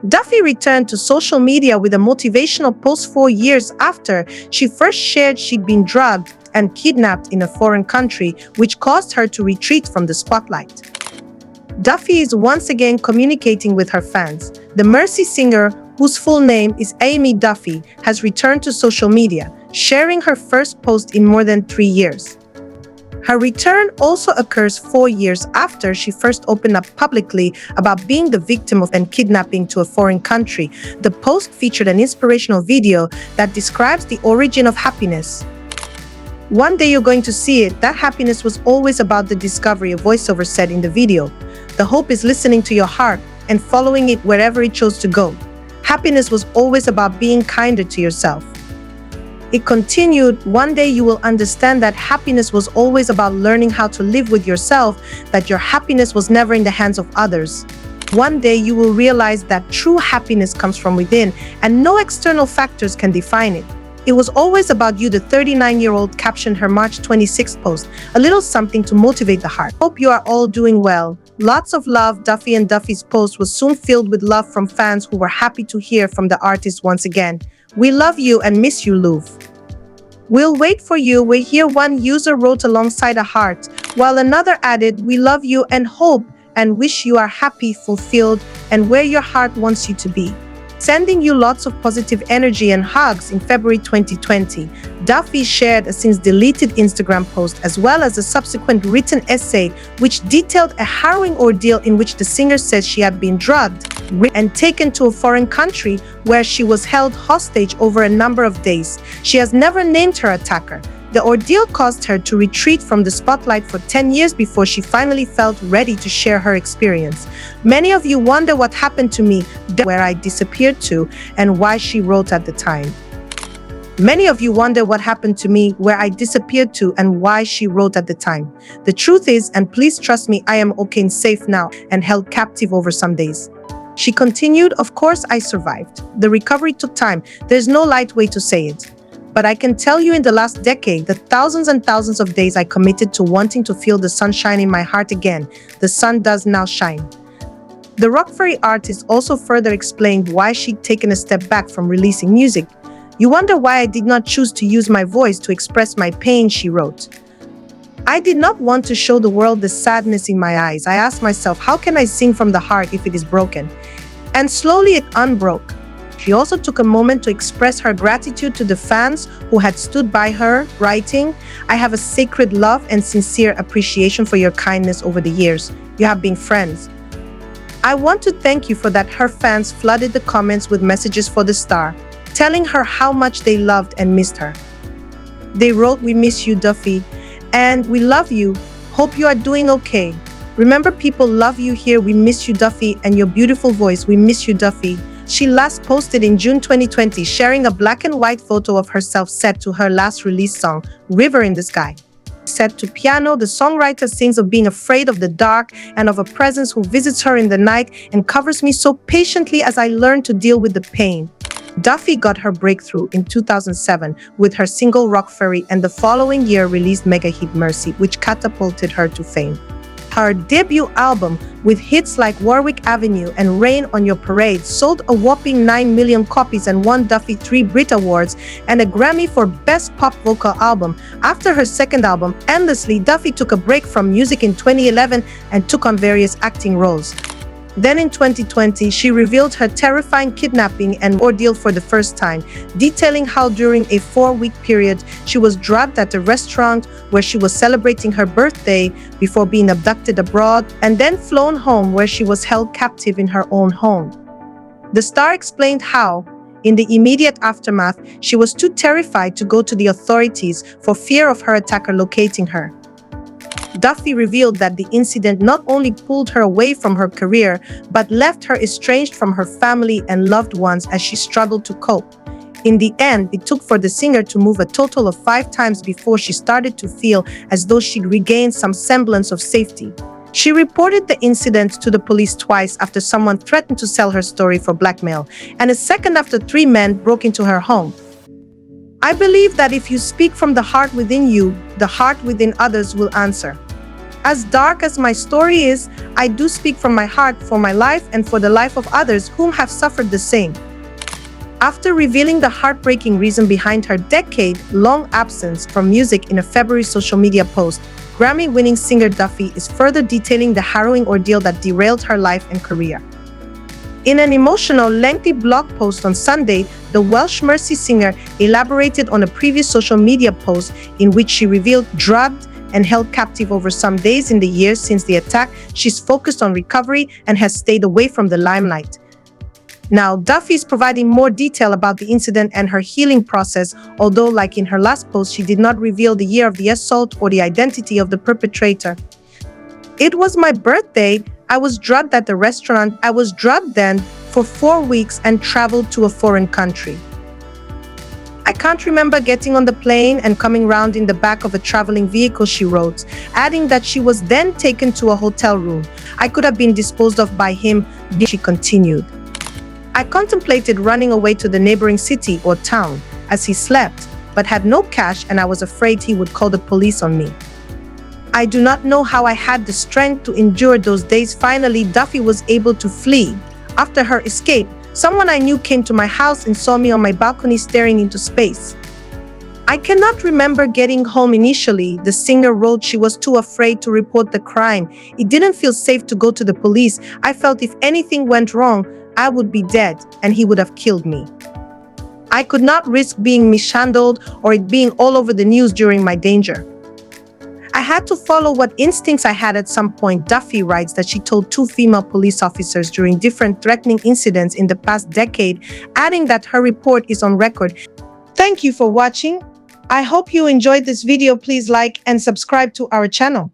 Duffy returned to social media with a motivational post 4 years after she first shared she'd been drugged and kidnapped in a foreign country, which caused her to retreat from the spotlight. Duffy is once again communicating with her fans. The Mercy singer, whose full name is Amy Duffy, has returned to social media, sharing her first post in more than 3 years. Her return also occurs 4 years after she first opened up publicly about being the victim of and kidnapping to a foreign country. The post featured an inspirational video that describes the origin of happiness. One day you're going to see it. That happiness was always about the discovery, a voiceover said in the video. The hope is listening to your heart and following it wherever it chose to go. Happiness was always about being kinder to yourself. It continued, one day you will understand that happiness was always about learning how to live with yourself, that your happiness was never in the hands of others. One day you will realize that true happiness comes from within and no external factors can define it. It was always about you, the 39-year-old captioned her March 26th post, a little something to motivate the heart. Hope you are all doing well. Lots of love. Duffy and Duffy's post was soon filled with love from fans who were happy to hear from the artist once again. We love you and miss you, Louvre. We'll wait for you. We're here, one user wrote alongside a heart, while another added, we love you and hope and wish you are happy, fulfilled, and where your heart wants you to be. Sending you lots of positive energy and hugs. In February 2020, Duffy shared a since-deleted Instagram post as well as a subsequent written essay which detailed a harrowing ordeal in which the singer says she had been drugged and taken to a foreign country where she was held hostage over a number of days. She has never named her attacker. The ordeal caused her to retreat from the spotlight for 10 years before she finally felt ready to share her experience. Many of you wonder what happened to me, where I disappeared to, and why, she wrote at the time. Many of you wonder what happened to me, where I disappeared to, and why, she wrote at the time. The truth is, and please trust me, I am okay and safe now and held captive over some days. She continued, of course I survived. The recovery took time. There's no light way to say it. But I can tell you in the last decade, the thousands and thousands of days I committed to wanting to feel the sunshine in my heart again, the sun does now shine. The Rock Fairy artist also further explained why she'd taken a step back from releasing music. You wonder why I did not choose to use my voice to express my pain, she wrote. I did not want to show the world the sadness in my eyes. I asked myself, how can I sing from the heart if it is broken? And slowly it unbroke. She also took a moment to express her gratitude to the fans who had stood by her, writing, I have a sacred love and sincere appreciation for your kindness over the years. You have been friends. I want to thank you for that. Her fans flooded the comments with messages for the star, telling her how much they loved and missed her. They wrote, we miss you, Duffy, and we love you. Hope you are doing okay. Remember, people love you here. We miss you, Duffy, and your beautiful voice. We miss you, Duffy. She last posted in June 2020, sharing a black and white photo of herself set to her last released song, River in the Sky. Set to piano, the songwriter sings of being afraid of the dark and of a presence who visits her in the night and covers me so patiently as I learn to deal with the pain. Duffy got her breakthrough in 2007 with her single Rock Fairy, and the following year released mega hit Mercy, which catapulted her to fame. Her debut album, with hits like Warwick Avenue and Rain on Your Parade, sold a whopping 9 million copies and won Duffy 3 Brit Awards and a Grammy for Best Pop Vocal Album. After her second album, Endlessly, Duffy took a break from music in 2011 and took on various acting roles. Then in 2020, she revealed her terrifying kidnapping and ordeal for the first time, detailing how during a 4-week period she was drugged at a restaurant where she was celebrating her birthday before being abducted abroad and then flown home, where she was held captive in her own home. The star explained how, in the immediate aftermath, she was too terrified to go to the authorities for fear of her attacker locating her. Duffy revealed that the incident not only pulled her away from her career, but left her estranged from her family and loved ones as she struggled to cope. In the end, it took for the singer to move a total of 5 times before she started to feel as though she'd regained some semblance of safety. She reported the incident to the police twice after someone threatened to sell her story for blackmail, and a second after 3 men broke into her home. I believe that if you speak from the heart within you, the heart within others will answer. As dark as my story is, I do speak from my heart for my life and for the life of others whom have suffered the same. After revealing the heartbreaking reason behind her decade-long absence from music in a February social media post, Grammy-winning singer Duffy is further detailing the harrowing ordeal that derailed her life and career. In an emotional, lengthy blog post on Sunday, the Welsh Mercy singer elaborated on a previous social media post in which she revealed drugged and held captive over some days in the years since the attack. She's focused on recovery and has stayed away from the limelight. Now, Duffy is providing more detail about the incident and her healing process, although, like in her last post, she did not reveal the year of the assault or the identity of the perpetrator. "It was my birthday. I was drugged at the restaurant. I was drugged then for 4 weeks and traveled to a foreign country. I can't remember getting on the plane and coming round in the back of a traveling vehicle," she wrote, adding that she was then taken to a hotel room. "I could have been disposed of by him," she continued. "I contemplated running away to the neighboring city or town as he slept, but had no cash and I was afraid he would call the police on me. I do not know how I had the strength to endure those days." Finally, Duffy was able to flee. After her escape, someone I knew came to my house and saw me on my balcony staring into space. "I cannot remember getting home initially," the singer wrote. She was too afraid to report the crime. "It didn't feel safe to go to the police. I felt if anything went wrong, I would be dead and he would have killed me. I could not risk being mishandled or it being all over the news during my danger. I had to follow what instincts I had." At some point, Duffy writes that she told 2 female police officers during different threatening incidents in the past decade, adding that her report is on record. Thank you for watching. I hope you enjoyed this video. Please like and subscribe to our channel.